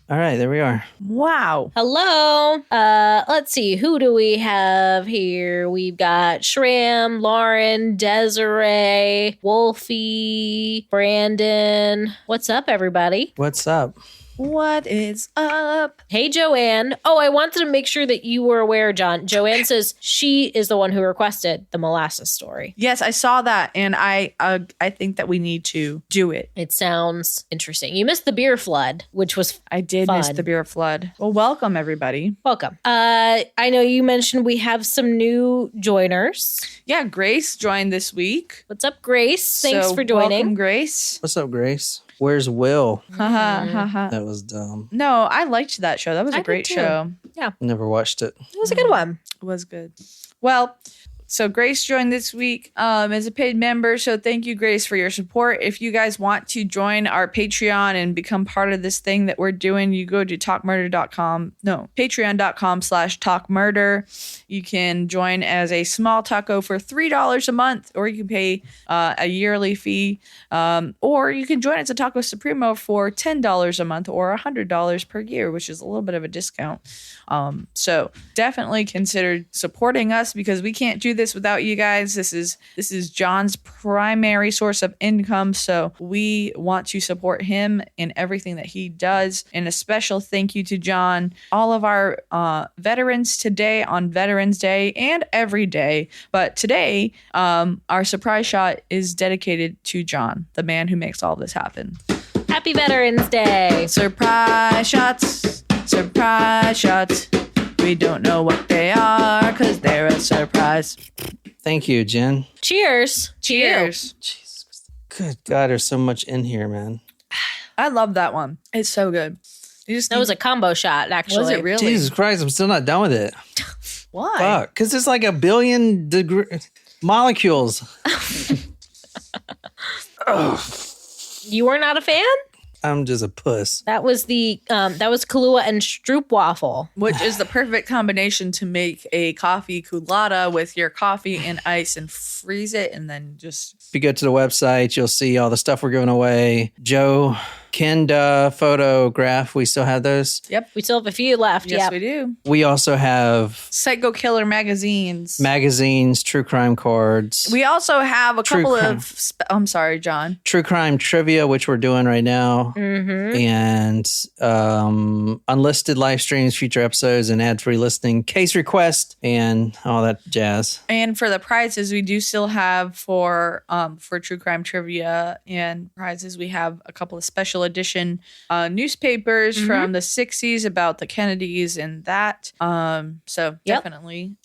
All right, there we are. Wow. Hello. Let's see. Who do we have here? We've got Shram, Lauren, Desiree, Wolfie, Brandon. What's up, everybody? What's up? What is up? Hey, Joanne. Oh, I wanted to make sure that you were aware, John. Joanne says she is the one who requested the molasses story. Yes, I saw that, and I think that we need to do it. It sounds interesting. You missed the beer flood, which was I did fun. miss the beer flood. Well, welcome, everybody. Welcome. I know you mentioned we have some new joiners. Yeah, Grace joined this week. What's up, Grace? Thanks for joining. Welcome, Grace. What's up, Grace? Where's Will? That was dumb. No, I liked that show. That was a great show. Yeah. Never watched it. It was a good one. It was good. Well, so Grace joined this week as a paid member. So thank you, Grace, for your support. If you guys want to join our Patreon and become part of this thing that we're doing, you go to patreon.com/talkmurder. You can join as a small taco for $3 a month, or you can pay a yearly fee, or you can join as a Taco Supremo for $10 a month or $100 per year, which is a little bit of a discount. So definitely consider supporting us, because we can't do this without you guys. This is John's primary source of income, so we want to support him in everything that he does. And a special thank you to John, all of our veterans today on Veterans Day and every day. But today, our surprise shot is dedicated to John, the man who makes all this happen. Happy Veterans Day. Surprise shots. Surprise shots. We don't know what they are because they're a surprise. Thank you, Jen. Cheers. Cheers. Jesus. Good God, there's so much in here, man. I love that one. It's so good. That was a combo shot, actually. Was it really? Jesus Christ, I'm still not done with it. Why? Fuck, because it's like 1 billion molecules. You were not a fan? I'm just a puss. That was Kahlua and Stroopwafel. Which is the perfect combination to make a coffee culotta with your coffee and ice and freeze it, and then just... If you go to the website, you'll see all the stuff we're giving away. Joe Kenda photograph. We still have those. Yep. We still have a few left. Yes, yep. we do. We also have Psycho Killer magazines. True crime cards. We also have a couple crime. of... I'm sorry, John. True crime trivia, which we're doing right now. Mm-hmm. And unlisted live streams, future episodes, and ad-free listening, case request, and all that jazz. And for the prizes, we do still have for true crime trivia and prizes, we have a couple of special edition newspapers from the 60s about the Kennedys and that. So definitely.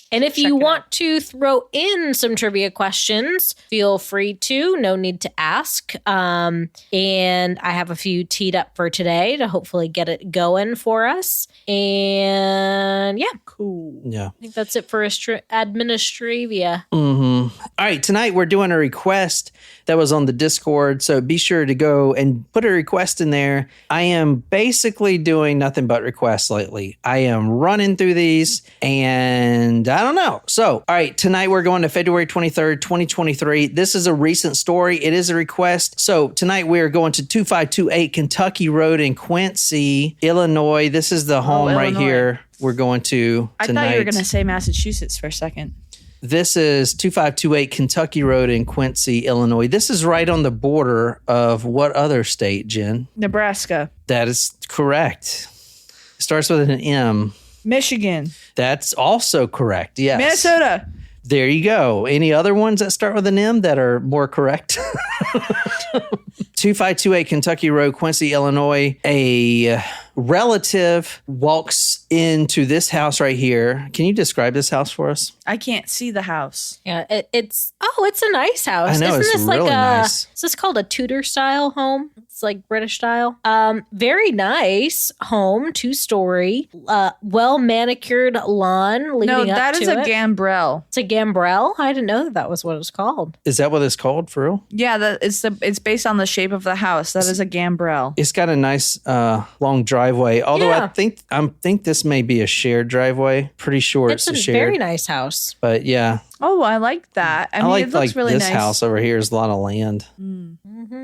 And if you want to throw in some trivia questions, feel free to. No need to ask. And I have a few teed up for today to hopefully get it going for us. And yeah. Cool. Yeah. I think that's it for administrivia. Mm-hmm. All right. Tonight we're doing a request that was on the Discord. So be sure to go and put a request in there. I am basically doing nothing but requests lately. I am running through these and I don't know. So, all right. Tonight we're going to February 23rd, 2023. This is a recent story. It is a request. So tonight we're going to 2528 Kentucky Road in Quincy, Illinois. This is the home right here. We're going to tonight. I thought you were going to say Massachusetts for a second. This is 2528 Kentucky Road in Quincy, Illinois. This is right on the border of what other state, Jen? Nebraska. That is correct. It starts with an M. Michigan. That's also correct, yes. Minnesota. There you go. Any other ones that start with an M that are more correct? 2528 Kentucky Road, Quincy, Illinois. A relative walks into this house right here. Can you describe this house for us? I can't see the house. Yeah, it's a nice house. I know, Isn't it's this really like nice. Is this called a Tudor style home? It's like British style. Very nice home, 2-story, well manicured lawn leading up to it. No, that is a gambrel. It's a gambrel? I didn't know that was what it was called. Is that what it's called for real? Yeah, it's based on the shape of the house. That is a gambrel. It's got a nice long driveway. Although Yeah. I think this may be a shared driveway. Pretty sure it's a shared. Very nice house. But yeah. Oh, I like that. I mean, like it looks really this nice. house over here is a lot of land.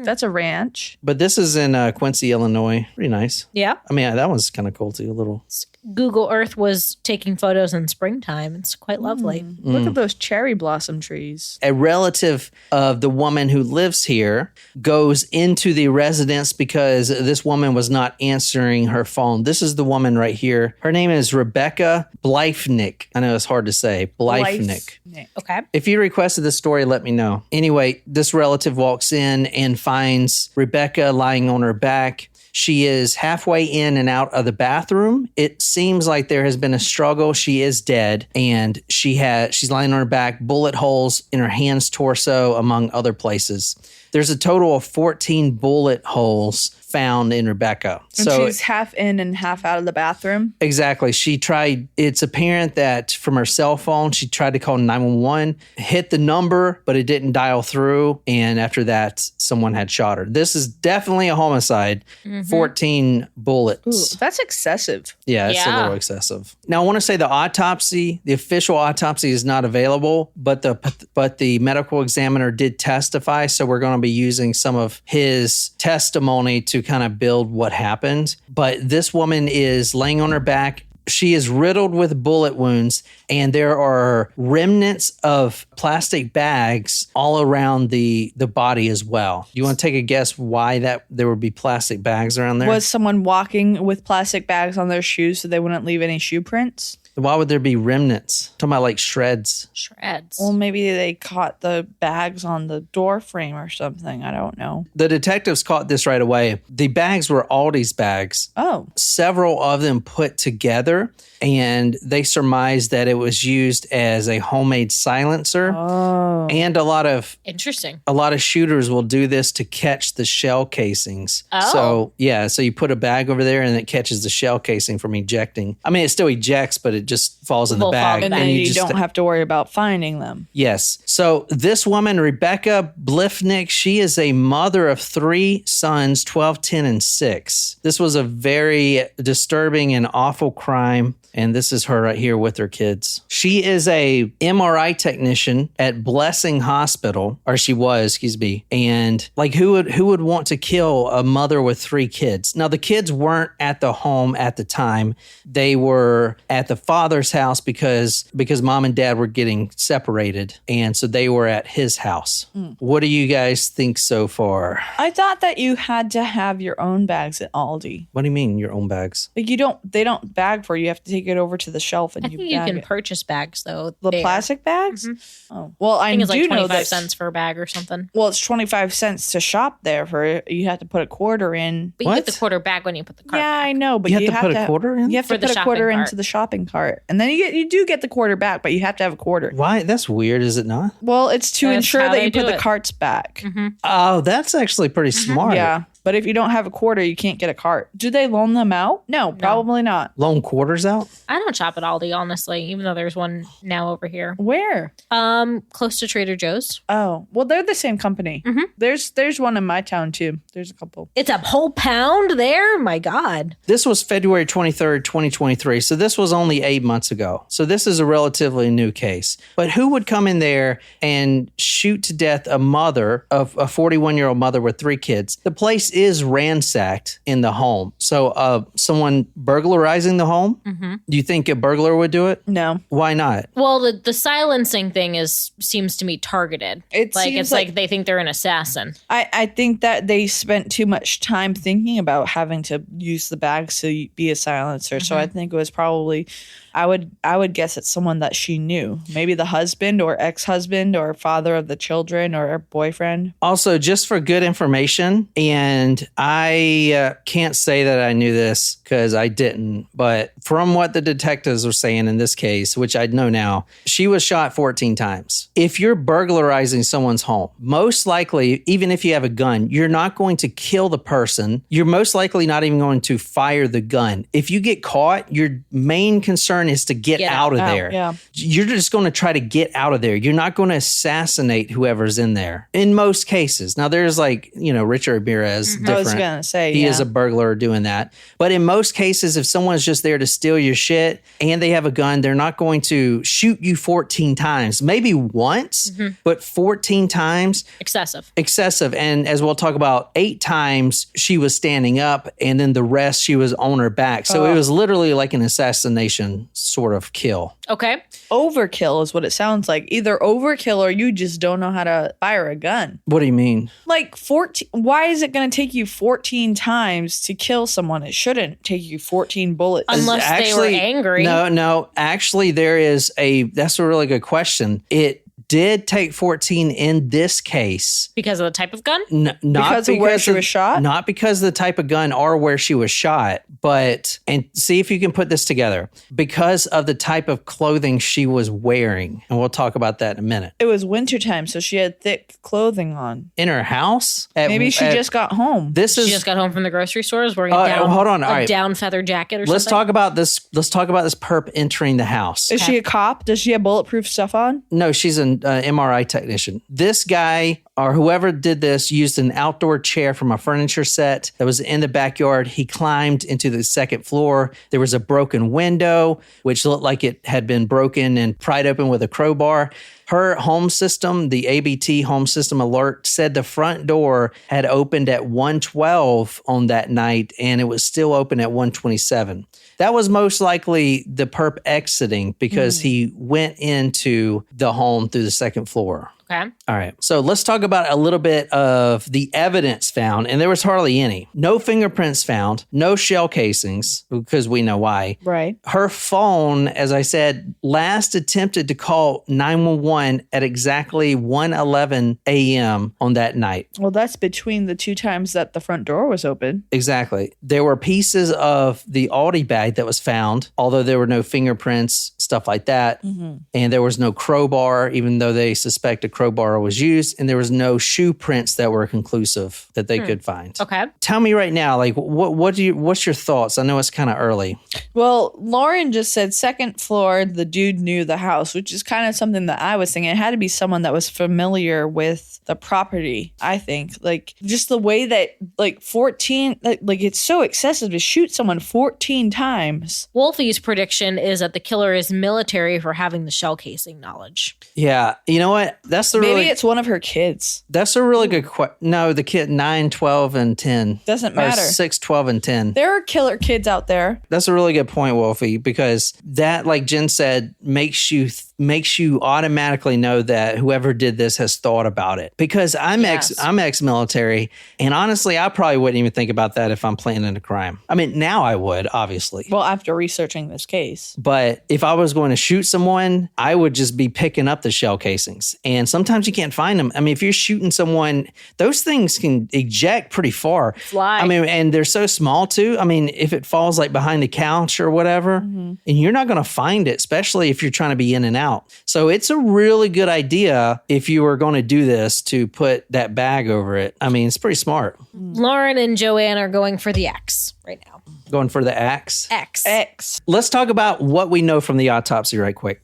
That's a ranch. But this is in Quincy, Illinois. Pretty nice. Yeah. I mean, that one's kind of cool too. A little. Google Earth was taking photos in springtime. It's quite lovely. Look at those cherry blossom trees. A relative of the woman who lives here goes into the residence because this woman was not answering her phone. This is the woman right here. Her name is Rebecca Bliefnick. I know it's hard to say. Bliefnick. Okay. If you requested this story, let me know. Anyway, this relative walks in and finds Rebecca lying on her back. She is halfway in and out of the bathroom. It seems like there has been a struggle. She is dead, and she's lying on her back, bullet holes in her hands, torso, among other places. There's a total of 14 bullet holes found in Rebecca. And she's half in and half out of the bathroom. Exactly. It's apparent that from her cell phone, she tried to call 911, hit the number, but it didn't dial through. And after that, someone had shot her. This is definitely a homicide. 14 bullets. Ooh, that's excessive. Yeah, it's a little excessive. Now, I want to say the official autopsy is not available, but the medical examiner did testify. So we're going to be using some of his testimony to kind of build what happened. But this woman is laying on her back. She is riddled with bullet wounds, and there are remnants of plastic bags all around the body as well. Do you want to take a guess why there would be plastic bags around there? Was someone walking with plastic bags on their shoes so they wouldn't leave any shoe prints? Why would there be remnants? I'm talking about like shreds. Shreds. Well, maybe they caught the bags on the door frame or something. I don't know. The detectives caught this right away. The bags were Aldi's bags. Oh. Several of them put together, and they surmised that it was used as a homemade silencer. Oh. And a lot of Interesting. shooters will do this to catch the shell casings. Oh. So you put a bag over there and it catches the shell casing from ejecting. I mean, it still ejects, but it just falls in the bag. And then you just don't have to worry about finding them. Yes. So this woman, Rebecca Bliefnick, she is a mother of 3 sons, 12, 10, and 6. This was a very disturbing and awful crime. And this is her right here with her kids. She is a MRI technician at Blessing Hospital, or she was, excuse me. And like, who would want to kill a mother with 3 kids? Now, the kids weren't at the home at the time. They were at the father's house because mom and dad were getting separated. And so they were at his house. What do you guys think so far? I thought that you had to have your own bags at Aldi. What do you mean, your own bags? Like they don't bag for you. You have to take it over to the shelf and I you think you bag can it. purchase bags though. The plastic bags? Oh. Well, I think it's do like know 25 that. cents for a bag or something. Well, it's 25 cents to shop there for you have to put a quarter in. But you get the quarter back when you put the cart Yeah, back. I know, but You have to put a quarter in? You have For to the put a shopping quarter cart. into the shopping cart. And then you do get the quarter back, but you have to have a quarter. Why? That's weird, is it not? Well, it's to That's ensure how that they you put do the it. carts back. Oh, that's actually pretty smart. Yeah. But if you don't have a quarter, you can't get a cart. Do they loan them out? No, probably not. Loan quarters out? I don't shop at Aldi, honestly, even though there's one now over here. Where? Close to Trader Joe's. Oh, well, they're the same company. There's one in my town too. There's a couple. It's a whole pound there? My God. This was February 23rd, 2023. So this was only 8 months ago. So this is a relatively new case. But who would come in there and shoot to death a 41-year-old mother with 3 kids? The place is ransacked in the home. So someone burglarizing the home? Do you think a burglar would do it? No. Why not? Well, the silencing thing seems to me targeted. It like seems it's like they think they're an assassin. I think that they spent too much time thinking about having to use the bags to be a silencer. So I think it was probably, I would guess it's someone that she knew. Maybe the husband or ex-husband or father of the children or boyfriend. Also, just for good information, and I can't say that I knew this because I didn't, but from what the detectives were saying in this case, which I know now, she was shot 14 times. If you're burglarizing someone's home, most likely, even if you have a gun, you're not going to kill the person. You're most likely not even going to fire the gun. If you get caught, your main concern is to get out of there. Yeah. You're just going to try to get out of there. You're not going to assassinate whoever's in there in most cases. Now, there's Richard Ramirez is different. I was going to say, He is a burglar doing that. But in most cases, if someone's just there to steal your shit and they have a gun, they're not going to shoot you 14 times. Maybe once, but 14 times. Excessive. And as we'll talk about, 8 times she was standing up and then the rest she was on her back. So it was literally like an assassination sort of kill. Okay. Overkill is what it sounds like. Either overkill or you just don't know how to fire a gun. What do you mean? Like 14. Why is it going to take you 14 times to kill someone? It shouldn't take you 14 bullets. Unless they were angry. No. Actually, that's a really good question. It did take 14 in this case. Because of the type of gun? Not because of where she was shot? Not because of the type of gun or where she was shot, but, and see if you can put this together, because of the type of clothing she was wearing. And we'll talk about that in a minute. It was wintertime, so she had thick clothing on. In her house? Maybe she just got home. She just got home from the grocery store, wearing a down feather jacket or something. Let's talk about this perp entering the house. Is she a cop? Does she have bulletproof stuff on? No, she's an MRI technician. This guy or whoever did this used an outdoor chair from a furniture set that was in the backyard. He climbed into the second floor. There was a broken window, which looked like it had been broken and pried open with a crowbar. Her home system, the ABT home system alert, said the front door had opened at 1:12 on that night, and it was still open at 1:27. That was most likely the perp exiting because he went into the home through the second floor. Okay. All right. So let's talk about a little bit of the evidence found. And there was hardly any. No fingerprints found. No shell casings, because we know why. Right. Her phone, as I said, last attempted to call 911 at exactly 1:11 a.m. on that night. Well, that's between the 2 times that the front door was open. Exactly. There were pieces of the Aldi bag that was found, although there were no fingerprints, stuff like that. Mm-hmm. And there was no crowbar, even though they suspect a crowbar was used, and there was no shoe prints that were conclusive that they could find. Okay. Tell me right now, like, what's your thoughts? I know it's kind of early. Well, Lauren just said second floor, the dude knew the house, which is kind of something that I was thinking. It had to be someone that was familiar with the property, I think. Like, just the way that, like, 14, like it's so excessive to shoot someone 14 times. Wolfie's prediction is that the killer is military for having the shell casing knowledge. Yeah. You know what? Maybe it's one of her kids. That's a really good question. No, the kid 9, 12, and 10. Doesn't matter. 6, 12, and 10. There are killer kids out there. That's a really good point, Wolfie, because that, like Jen said, makes you automatically know that whoever did this has thought about it. Because I'm ex-military, and honestly, I probably wouldn't even think about that if I'm planning a crime. I mean, now I would, obviously. Well, after researching this case. But if I was going to shoot someone, I would just be picking up the shell casings. And sometimes you can't find them. I mean, if you're shooting someone, those things can eject pretty far. Fly. I mean, and they're so small too. I mean, if it falls like behind a couch or whatever, and you're not going to find it, especially if you're trying to be in and out. So it's a really good idea if you were going to do this to put that bag over it. I mean, it's pretty smart. Lauren and Joanne are going for the X right now. Going for the axe? X. Let's talk about what we know from the autopsy right quick.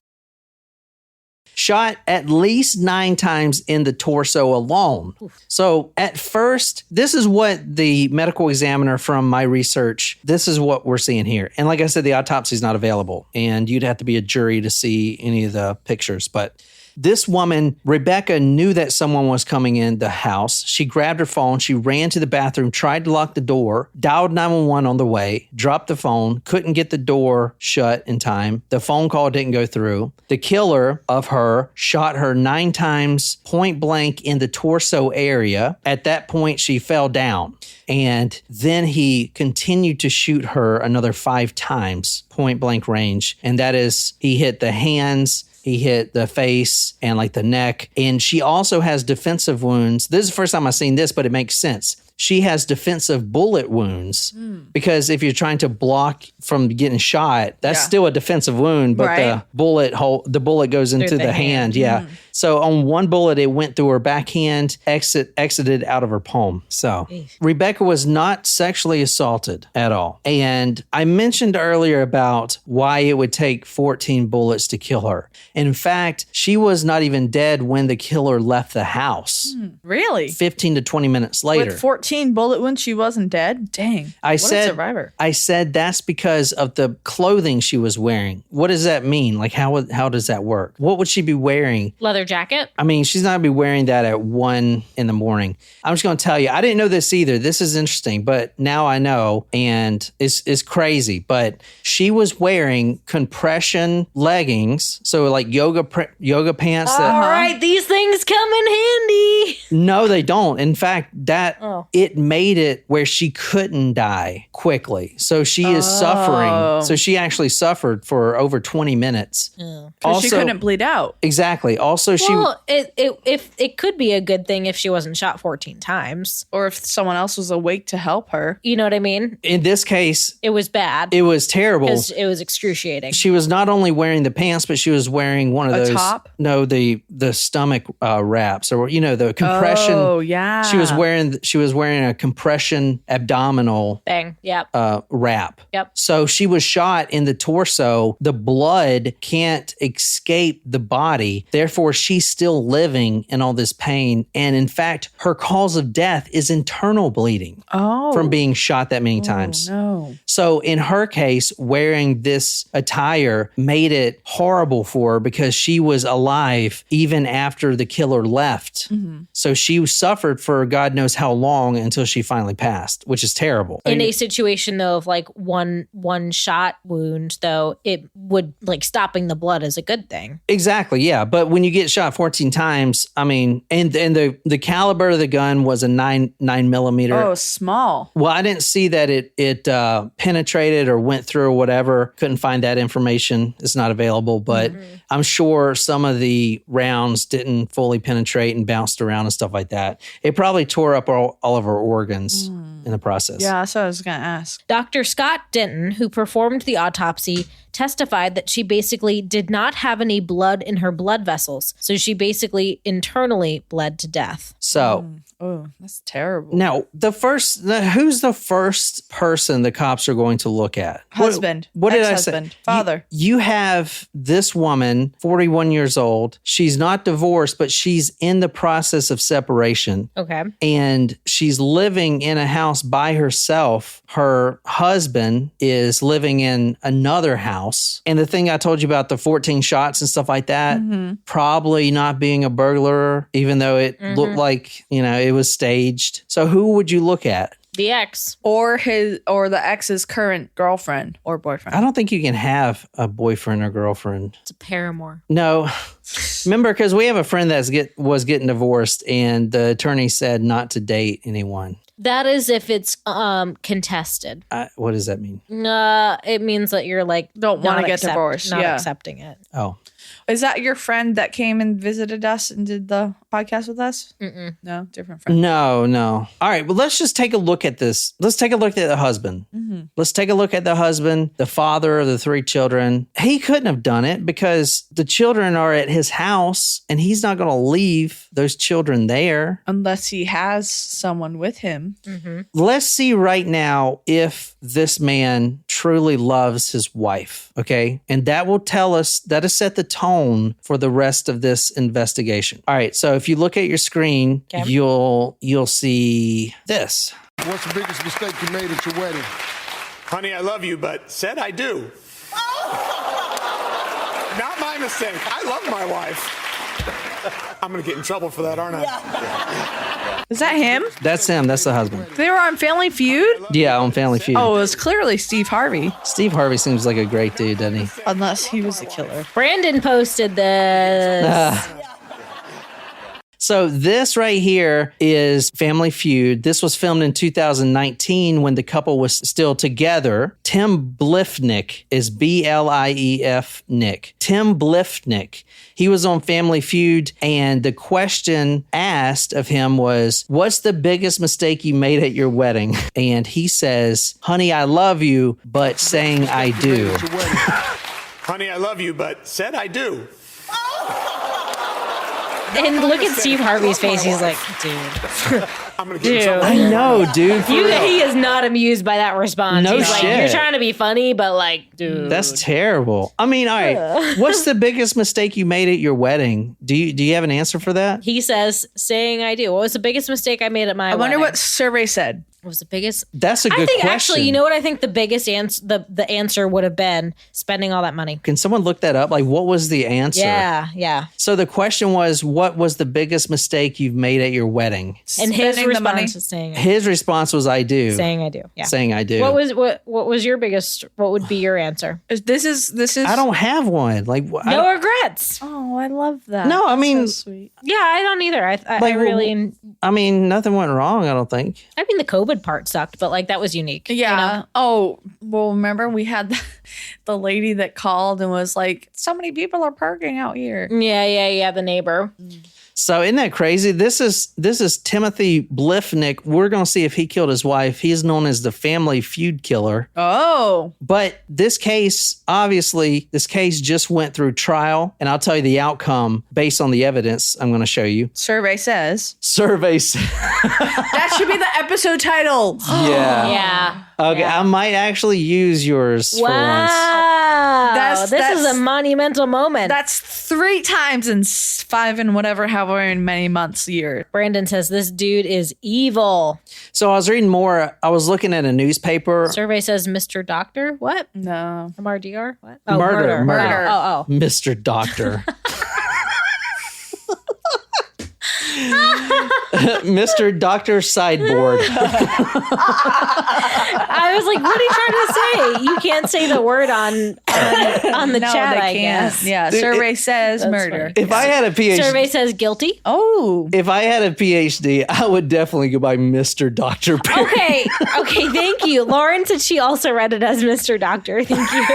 Shot at least 9 times in the torso alone. So at first, this is what the medical examiner from my research, this is what we're seeing here. And like I said, the autopsy is not available, and you'd have to be a jury to see any of the pictures. But this woman, Rebecca, knew that someone was coming in the house. She grabbed her phone. She ran to the bathroom, tried to lock the door, dialed 911 on the way, dropped the phone, couldn't get the door shut in time. The phone call didn't go through. The killer of her shot her 9 times point blank in the torso area. At that point, she fell down. And then he continued to shoot her another 5 times, point blank range. And that is, he hit the hands, he hit the face and like the neck. And she also has defensive wounds. This is the first time I've seen this, but it makes sense. She has defensive bullet wounds because if you're trying to block from getting shot, that's still a defensive wound, but the bullet goes into the hand. Yeah. So on one bullet, it went through her backhand, exited out of her palm. So Rebecca was not sexually assaulted at all. And I mentioned earlier about why it would take 14 bullets to kill her. In fact, she was not even dead when the killer left the house. Really? 15 to 20 minutes later. With 14 bullet wounds, she wasn't dead? Dang. I What a survivor. I said that's because of the clothing she was wearing. What does that mean? Like, how does that work? What would she be wearing? Leather jacket? I mean, she's not going to be wearing that at 1 a.m. I'm just going to tell you, I didn't know this either. This is interesting, but now I know, and it's crazy. But she was wearing compression leggings, so like yoga pants. All right, these things come in handy. No, they don't. In fact, it made it where she couldn't die quickly. So she is suffering. So she actually suffered for over 20 minutes. Because she couldn't bleed out. Exactly. Also, It could be a good thing if she wasn't shot 14 times. Or if someone else was awake to help her. You know what I mean? In this case, it was bad. It was terrible. Because it was excruciating. She was not only wearing the pants, but she was wearing one of those. Top? No, the stomach wraps, or the compression. Oh yeah. She was wearing a compression abdominal Bang. Yep. wrap. Yep. So she was shot in the torso. The blood can't escape the body. Therefore, she's still living in all this pain. And in fact, her cause of death is internal bleeding from being shot that many times. No. So in her case, wearing this attire made it horrible for her because she was alive even after the killer left. Mm-hmm. So she suffered for God knows how long until she finally passed, which is terrible. In a situation though of like one shot wound, though, it would like stopping the blood is a good thing. Exactly, yeah. But when you get shot 14 times, I mean, and the caliber of the gun was a 9mm. Oh, small. Well, I didn't see that it penetrated or went through or whatever. Couldn't find that information. It's not available, but I'm sure some of the rounds didn't fully penetrate and bounced around and stuff like that. It probably tore up all of her organs in the process. Yeah, that's what I was going to ask. Dr. Scott Denton, who performed the autopsy, testified that she basically did not have any blood in her blood vessels. So she basically internally bled to death. So... Oh, that's terrible. Now, who's the first person the cops are going to look at? Husband. What did I say? Father. You have this woman, 41 years old. She's not divorced, but she's in the process of separation. Okay. And she's living in a house by herself. Her husband is living in another house. And the thing I told you about the 14 shots and stuff like that, probably not being a burglar, even though it looked like, it was staged. So who would you look at? The ex. Or the ex's current girlfriend or boyfriend. I don't think you can have a boyfriend or girlfriend. It's a paramour. No. Remember, because we have a friend that was getting divorced and the attorney said not to date anyone. That is if it's contested. What does that mean? It means that you're like don't want to get divorced. Not accepting it. Oh. Is that your friend that came and visited us and did the podcast with us? Mm-mm. No, different friend. No. All right, well, let's just take a look at this. Let's take a look at the husband. Mm-hmm. Let's take a look at the husband, the father of the 3 children. He couldn't have done it because the children are at his house and he's not going to leave those children there. Unless he has someone with him. Mm-hmm. Let's see right now if this man truly loves his wife, okay? And that will tell us, that'll set the tone for the rest of this investigation. All right, so if you look at your screen, you'll see this. What's the biggest mistake you made at your wedding? Honey, I love you, but said I do. Not my mistake. I love my wife. I'm going to get in trouble for that, aren't I? Is that him? That's him. That's the husband. They were on Family Feud? Yeah, on Family Feud. Oh, it was clearly Steve Harvey. Steve Harvey seems like a great dude, doesn't he? Unless he was the killer. Brandon posted this. So this right here is Family Feud. This was filmed in 2019 when the couple was still together. Tim Bliefnick is B-L-I-E-F Nick. Tim Bliefnick. He was on Family Feud, and the question asked of him was, what's the biggest mistake you made at your wedding? And he says, honey, I love you, but saying I do. Honey, I love you, but said I do. And look at Steve Harvey's face. He's like, dude. I'm gonna get in trouble. I know, dude. for real. He is not amused by that response. No He's like, shit. you're trying to be funny, but like, dude. That's terrible. I mean, all right. What's the biggest mistake you made at your wedding? Do you have an answer for that? He says, saying I do. What was the biggest mistake I made at my I wonder wedding? what survey said. What was the biggest? That's a good I think question. actually, you know what I think the biggest answer, the answer would have been spending all that money. Can someone look that up? Like, what was the answer? Yeah. So the question was, what was the biggest mistake you've made at your wedding? And his Spending the money. response was saying His response was, I do. saying I do. Yeah. Saying I do. What was your biggest? What would be your answer? This is. I don't have one. Like, I No don't- regrets. Oh, I love that. No, I mean- so sweet. Yeah, I don't either. I Like, really. I mean, nothing went wrong, I don't think. I mean, the COVID part sucked, but like that was unique. Yeah. You know? Oh, well, remember we had the lady that called and was like, so many people are parking out here. Yeah. The neighbor. So isn't that crazy? This is Timothy Bliefnick. We're going to see if he killed his wife. He's known as the family feud killer. Oh. But this case, obviously, just went through trial. And I'll tell you the outcome based on the evidence I'm going to show you. Survey says. Surveys. That should be the episode title. Yeah. Yeah. Okay, I might actually use yours for once. Wow. This is That's- a monumental moment. That's 3 times in 5 and whatever, however many months a year. Brandon says this dude is evil. So I was reading more. I was looking at a newspaper. Survey says Mr. Doctor. What? No. MRDR? What? Murder. Oh. Mr. Doctor. Mr. Doctor Sideboard. I was like, what are you trying to say? You can't say the word on the No, chat, they I can't. guess. Yeah. Dude, Survey says murder. If I had a PhD, Survey says guilty. Oh. if I had a PhD, I would definitely go by Mr. Doctor. Okay, thank you. Lauren said she also read it as Mr. Doctor. Thank you.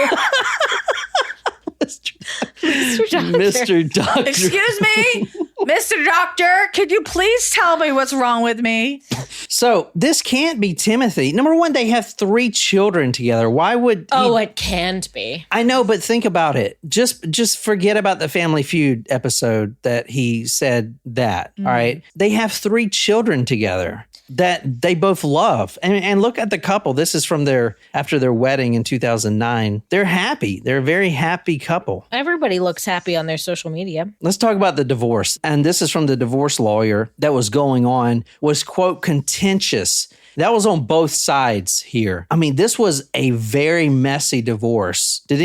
Mr. Doctor. Mr. Doctor. Excuse me, Mr. Doctor, could you please tell me what's wrong with me? So this can't be Timothy. Number one, they have 3 children together. Why would? Oh, it can't be. I know, but think about it. Just forget about the Family Feud episode that he said that. All right, they have 3 children together that they both love, and look at the couple. This is from after their wedding in 2009. They're happy. They're a very happy couple. Everybody looks happy on their social media. Let's talk about the divorce. And this is from the divorce lawyer that was going on, was, quote, contentious. That was on both sides here. I mean, this was a very messy divorce. Has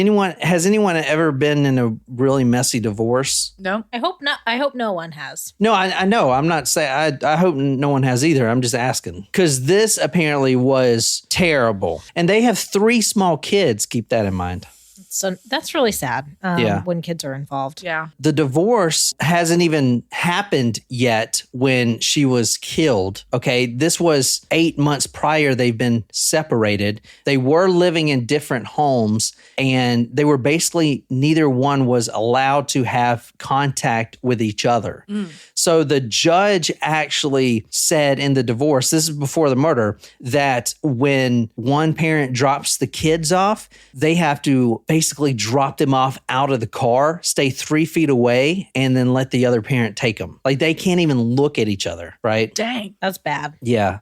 anyone ever been in a really messy divorce? No. I hope not. I hope no one has. No, I know. I'm not saying, I hope no one has either. I'm just asking. Because this apparently was terrible. And they have 3 small kids. Keep that in mind. So that's really sad. Yeah. When kids are involved. Yeah. The divorce hasn't even happened yet when she was killed. Okay. This was 8 months prior. They've been separated. They were living in different homes, and they were basically, neither one was allowed to have contact with each other. So the judge actually said in the divorce, this is before the murder, that when one parent drops the kids off, they have to basically drop them off out of the car, stay 3 feet away, and then let the other parent take them. Like, they can't even look at each other, right? Dang. That's bad. Yeah.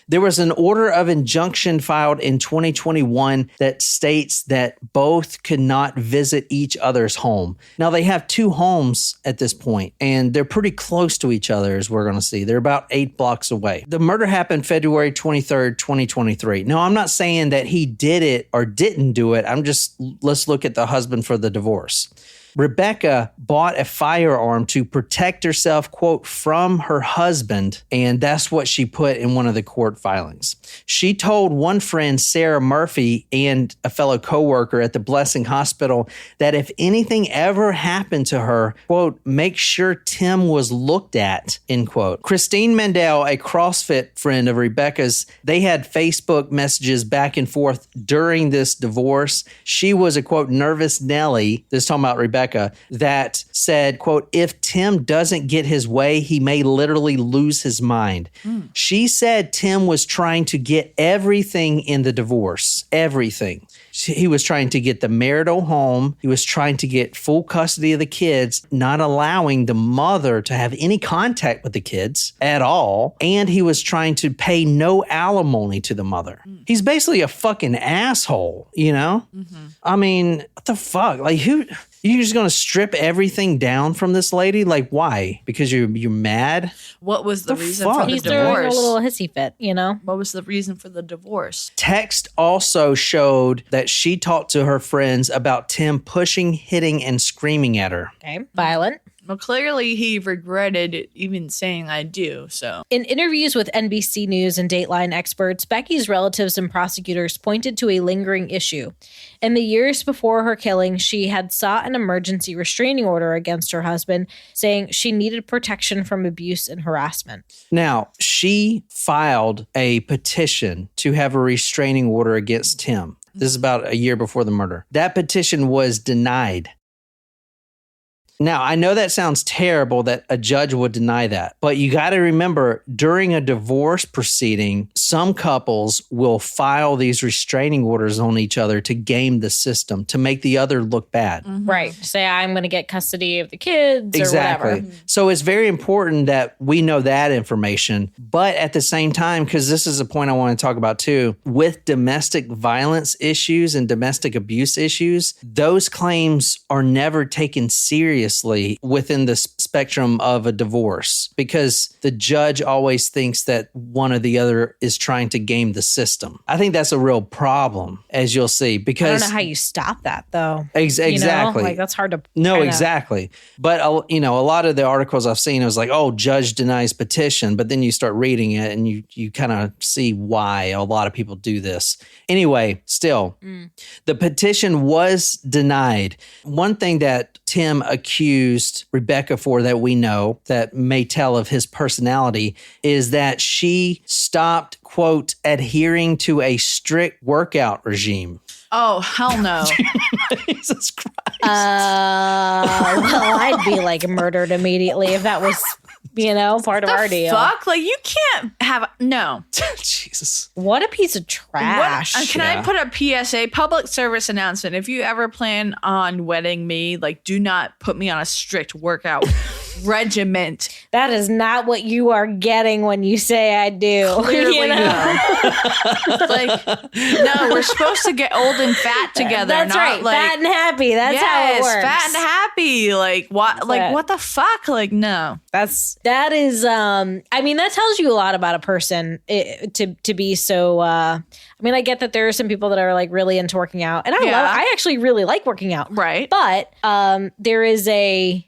There was an order of injunction filed in 2021 that states that both could not visit each other's home. Now, they have 2 homes at this point, and they're pretty close to each other, as we're going to see. They're about 8 blocks away. The murder happened February 23rd, 2023. Now, I'm not saying that he did it or didn't do it. Let's look at the husband for the divorce. Rebecca bought a firearm to protect herself, quote, from her husband, and that's what she put in one of the court filings. She told one friend, Sarah Murphy, and a fellow coworker at the Blessing Hospital that if anything ever happened to her, quote, make sure Tim was looked at, end quote. Christine Mandel, a CrossFit friend of Rebecca's, they had Facebook messages back and forth during this divorce. She was a, quote, nervous Nelly. This is talking about Rebecca. Rebecca, that said, quote, if Tim doesn't get his way, he may literally lose his mind. She said Tim was trying to get everything in the divorce, everything. He was trying to get the marital home. He was trying to get full custody of the kids, not allowing the mother to have any contact with the kids at all. And he was trying to pay no alimony to the mother. He's basically a fucking asshole, you know? I mean, what the fuck? Like, who... You're just going to strip everything down from this lady? Like, why? Because you're mad? What was the reason for the He's throwing a divorce? little hissy fit, you know? What was the reason for the divorce? Text also showed that she talked to her friends about Tim pushing, hitting, and screaming at her. Okay. Violent. Well, clearly he regretted even saying I do, so. In interviews with NBC News and Dateline experts, Becky's relatives and prosecutors pointed to a lingering issue. In the years before her killing, she had sought an emergency restraining order against her husband, saying she needed protection from abuse and harassment. Now, she filed a petition to have a restraining order against Tim. This is about a year before the murder. That petition was denied. Now, I know that sounds terrible that a judge would deny that, but you got to remember during a divorce proceeding, some couples will file these restraining orders on each other to game the system, to make the other look bad. Right. Say, I'm going to get custody of the kids Exactly. or whatever. So it's very important that we know that information. But at the same time, because this is a point I want to talk about too, with domestic violence issues and domestic abuse issues, those claims are never taken seriously within the spectrum of a divorce because the judge always thinks that one or the other is trying to game the system. I think that's a real problem, as you'll see, I because don't know how you stop that, though. Exactly. You know? Like, that's hard to... No, kinda- exactly. But, you know, a lot of the articles I've seen, it was like, oh, judge denies petition. But then you start reading it and you kind of see why a lot of people do this. Anyway, still, the petition was denied. One thing that Tim accused Rebecca for that we know that may tell of his personality is that she stopped, quote, adhering to a strict workout regime. Oh, hell no. Jesus Christ. Well, I'd be like murdered immediately if that was, you know, part of our deal. Fuck? Like, you can't have... No. Jesus. What a piece of trash. Can I put a PSA, public service announcement? If you ever plan on wedding me, like, do not put me on a strict workout regiment. That is not what you are getting when you say I do. Clearly, You know? no. Like, no, we're supposed to get old and fat together. That's not right. Like, fat and happy. That's how it works. fat and happy. Like, what? Like, it. what the fuck? Like, no. That is I mean, that tells you a lot about a person to be so I mean, I get that there are some people that are like really into working out, and I actually really like working out. Right. But there is a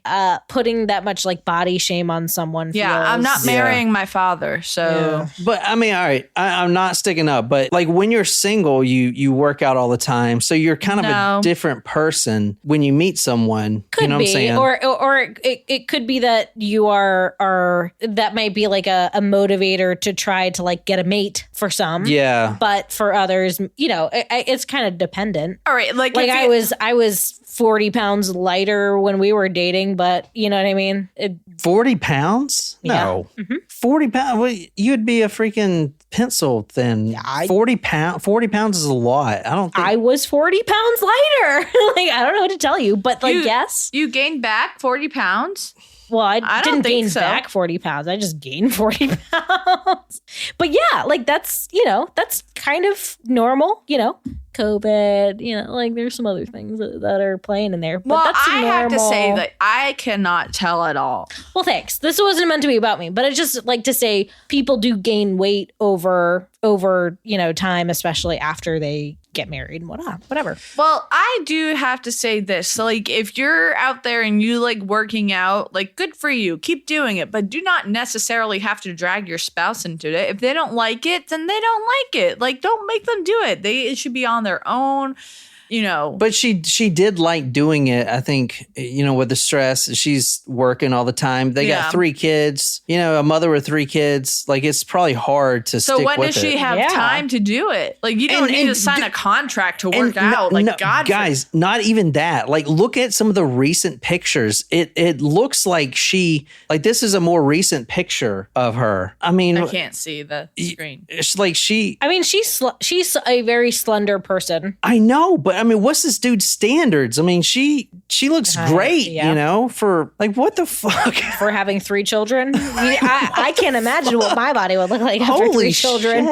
putting that much like body shame on someone. Yeah, I'm not marrying my father, so But I mean, all right, I'm not sticking up, but like when you're single, you work out all the time. So you're kind of a different person when you meet someone. Could you know be, what I'm saying? or it could be that you are that might be like a motivator to try to like get a mate for some. Yeah. But for others, you know, it's kind of dependent. all right. Like I was 40 pounds lighter when we were dating, but you know what I mean? 40 pounds? No. 40 pounds? Well, you'd be a freaking pencil then. 40 pounds is a lot. I don't think. I was 40 pounds lighter. Like, I don't know what to tell you, but like, yes. You gained back 40 pounds? Well, I don't didn't think gain so. back 40 pounds. I just gained 40 pounds. But yeah, like that's, you know, that's kind of normal, you know, COVID, you know, like there's some other things that are playing in there. But Well, that's I have to normal. say that I cannot tell at all. Well, thanks. This wasn't meant to be about me, but I just like to say people do gain weight over, you know, time, especially after they get married and whatever. Well, I do have to say this. So, like, if you're out there and you like working out, like, good for you. Keep doing it, but do not necessarily have to drag your spouse into it. If they don't like it, then they don't like it. Like, don't make them do it. It should be on their own. But she did like doing it. I think, with the stress, she's working all the time. They got 3 kids, a mother with 3 kids. Like, it's probably hard to stick with it. So when does she have time to do it? Like, you don't need to sign a contract to work out. Guys, not even that. Like, look at some of the recent pictures. It looks like this is a more recent picture of her. I mean, I can't see the screen. It's like she's a very slender person. I know, but I mean, what's this dude's standards? I mean, she looks great, for like, what the fuck? For having 3 children. I can't imagine what my body would look like after 3 children.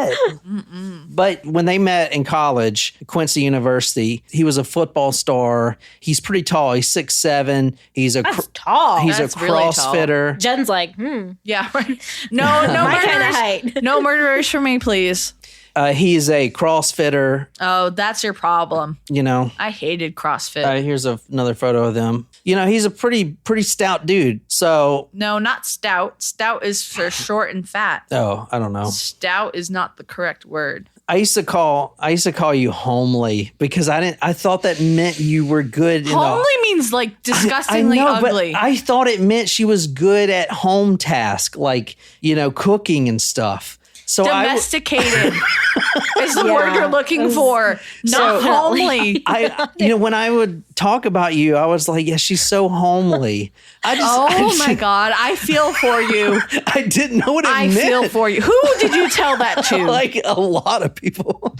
But when they met in college, Quincy University, he was a football star. He's pretty tall. He's 6'7". He's tall. He's That's a CrossFitter. Really Jen's like, Yeah, right. No murderers. Kind of height. No murderers for me, please. He's a CrossFitter. Oh, that's your problem. I hated CrossFit. Here's another photo of them. He's a pretty stout dude. So no, not stout. Stout is for short and fat. Oh, I don't know. Stout is not the correct word. I used to call you homely because I thought that meant you were good. Homely means like disgustingly ugly. But I thought it meant she was good at home task, like, cooking and stuff. So domesticated is the word you're looking for, not homely. When I would talk about you, I was like, yeah, she's so homely. My God, I feel for you. I didn't know what it meant. I feel for you. Who did you tell that to? Like a lot of people.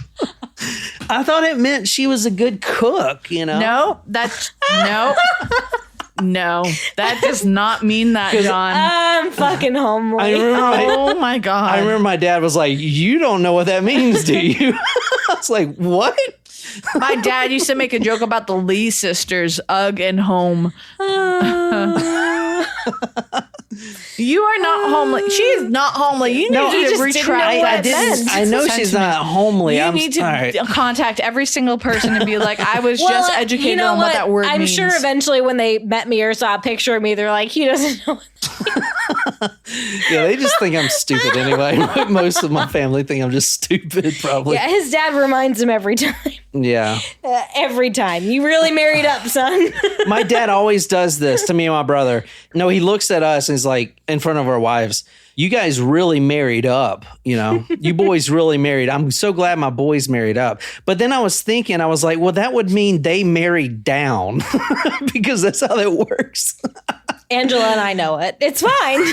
I thought it meant she was a good cook, No, No, that does not mean that, John. I'm fucking homely. Oh my God. I remember my dad was like, you don't know what that means, do you? I was like, what? My dad used to make a joke about the Lee sisters, Ugg and Home. You are not homely. She is not homely. You need to retract that. I know she's not homely. You need to contact every single person and be like, I was just educated on what that word means. I'm sure eventually when they met me or saw a picture of me, they're like, he doesn't know. Yeah, they just think I'm stupid anyway. Most of my family think I'm just stupid, probably. Yeah, his dad reminds him every time. Yeah. Every time. You really married up, son. My dad always does this to me and my brother. No, he looks at us and he's like, in front of our wives, you guys really married up, you boys really married. I'm so glad my boys married up. But then I was like, well, that would mean they married down because that's how that works. Angela and I know it. It's fine.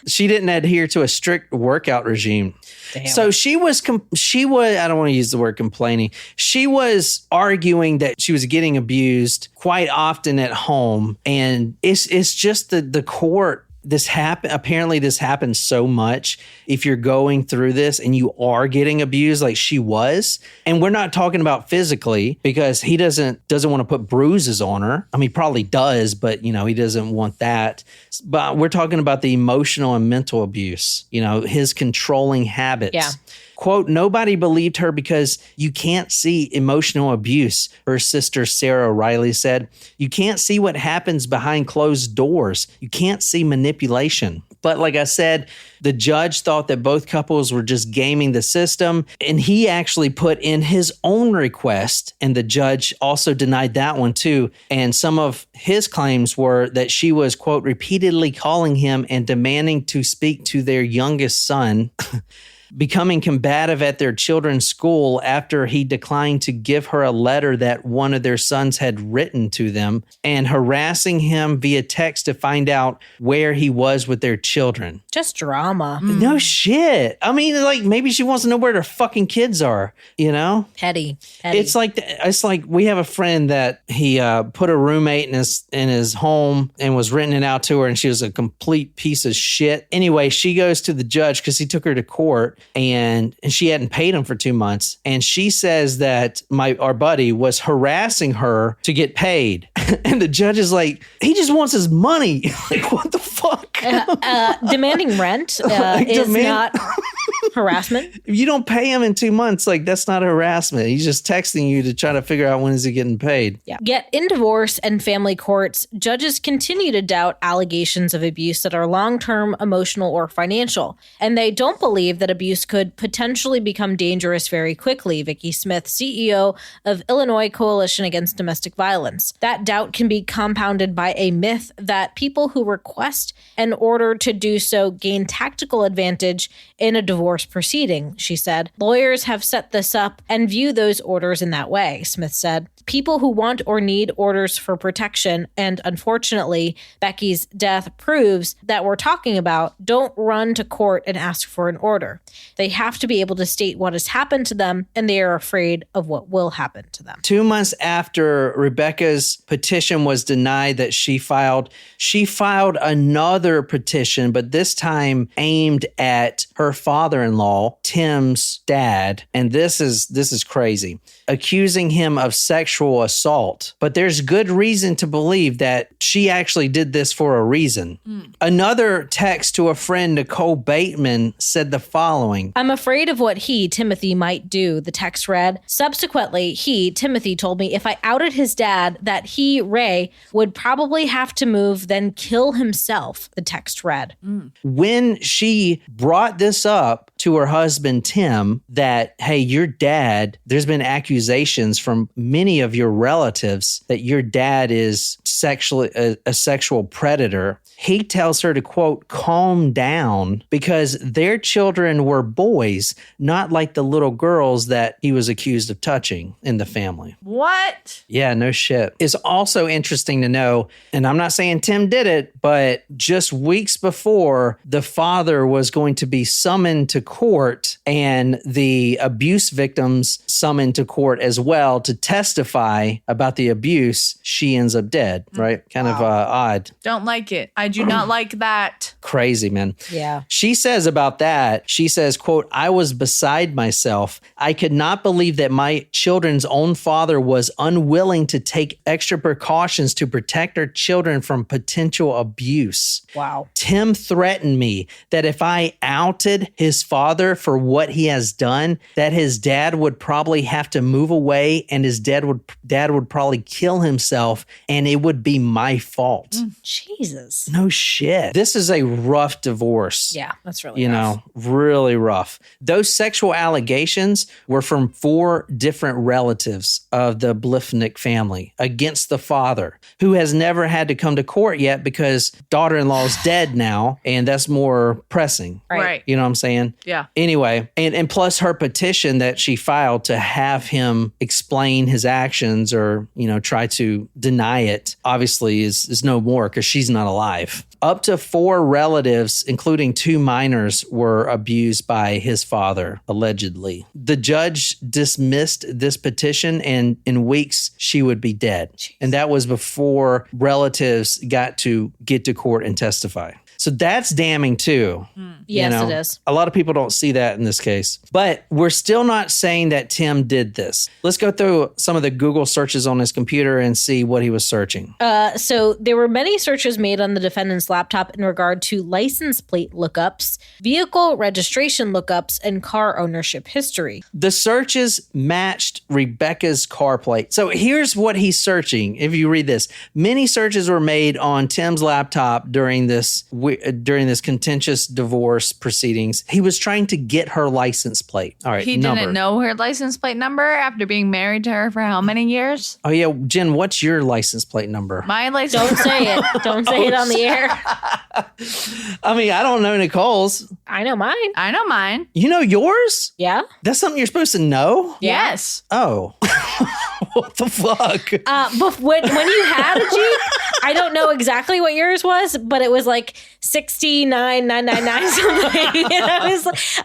She didn't adhere to a strict workout regime. Damn. So she was, I don't want to use the word complaining. She was arguing that she was getting abused quite often at home. And it's just the court. Apparently this happens so much if you're going through this and you are getting abused like she was. And we're not talking about physically because he doesn't want to put bruises on her. I mean, he probably does, but he doesn't want that. But we're talking about the emotional and mental abuse, his controlling habits. Yeah. Quote, nobody believed her because you can't see emotional abuse, her sister Sarah Riley said. You can't see what happens behind closed doors. You can't see manipulation. But like I said, the judge thought that both couples were just gaming the system, and he actually put in his own request, and the judge also denied that one too. And some of his claims were that she was, quote, repeatedly calling him and demanding to speak to their youngest son, becoming combative at their children's school after he declined to give her a letter that one of their sons had written to them, and harassing him via text to find out where he was with their children. Just drama. No shit. I mean, like, maybe she wants to know where their fucking kids are, Petty. It's like we have a friend that he put a roommate in his home and was renting it out to her, and she was a complete piece of shit. Anyway, she goes to the judge because he took her to court, and she hadn't paid him for 2 months. And she says that our buddy was harassing her to get paid. And the judge is like, he just wants his money. Like, what the fuck? Demanding rent is not... Harassment. If you don't pay him in 2 months, like that's not harassment. He's just texting you to try to figure out when is he getting paid. Yeah. Yet in divorce and family courts, judges continue to doubt allegations of abuse that are long-term, emotional, or financial. And they don't believe that abuse could potentially become dangerous very quickly, Vicki Smith, CEO of Illinois Coalition Against Domestic Violence. That doubt can be compounded by a myth that people who request an order to do so gain tactical advantage in a divorce proceeding, she said. Lawyers have set this up and view those orders in that way, Smith said. People who want or need orders for protection, and unfortunately, Becky's death proves that we're talking about, don't run to court and ask for an order. They have to be able to state what has happened to them, and they are afraid of what will happen to them. 2 months after Rebecca's petition was denied that she filed another petition, but this time aimed at her father-in-law, Tim's dad. And this is crazy. Accusing him of sexual assault. But there's good reason to believe that she actually did this for a reason. Another text to a friend, Nicole Bateman, said the following. I'm afraid of what he, Timothy, might do, the text read. Subsequently, he, Timothy, told me if I outed his dad, that he, Ray, would probably have to move, then kill himself, the text read. When she brought this up to her husband, Tim, that, hey, your dad, there's been accusations from many of your relatives that your dad is a sexual predator. He tells her to, quote, calm down because their children were boys, not like the little girls that he was accused of touching in the family. What? Yeah, no shit. It's also interesting to know, and I'm not saying Tim did it, but just weeks before, the father was going to be summoned to court and the abuse victims summoned to court as well to testify about the abuse. She ends up dead, right? Kind of odd. Don't like it. I do not like that. Crazy, man. Yeah. She says about that, she says, quote, I was beside myself. I could not believe that my children's own father was unwilling to take extra precautions to protect our children from potential abuse. Wow. Tim threatened me that if I outed his father for what he has done, that his dad would probably have to move away and his dad would probably kill himself and it would be my fault. Jesus. No shit. This is a rough divorce. Yeah, that's really rough. Really rough. Those sexual allegations were from 4 different relatives of the Bliefnick family against the father, who has never had to come to court yet because daughter-in-law's dead now, and that's more pressing. Right. You know what I'm saying? Yeah. Anyway, and plus her petition that she filed to have him explain his actions or, try to deny it, obviously is no more because she's not alive. Up to 4 relatives, including 2 minors, were abused by his father, allegedly. The judge dismissed this petition, and in weeks, she would be dead. Jeez. And that was before relatives got to get to court and testify. So that's damning too. Yes, it is. A lot of people don't see that in this case. But we're still not saying that Tim did this. Let's go through some of the Google searches on his computer and see what he was searching. So there were many searches made on the defendant's laptop in regard to license plate lookups, vehicle registration lookups, and car ownership history. The searches matched Rebecca's car plate. So here's what he's searching. If you read this, many searches were made on Tim's laptop during this contentious divorce proceedings. He was trying to get her license plate. All right, he didn't know her license plate number after being married to her for how many years? Oh yeah, Jen, what's your license plate number? My license. Don't say it. Don't say it on the air. I mean, I don't know Nicole's. I know mine. I know mine. You know yours? Yeah. That's something you're supposed to know? Yes. Oh. What the fuck? But when you had a Jeep, I don't know exactly what yours was, but it was like 69,999 something. And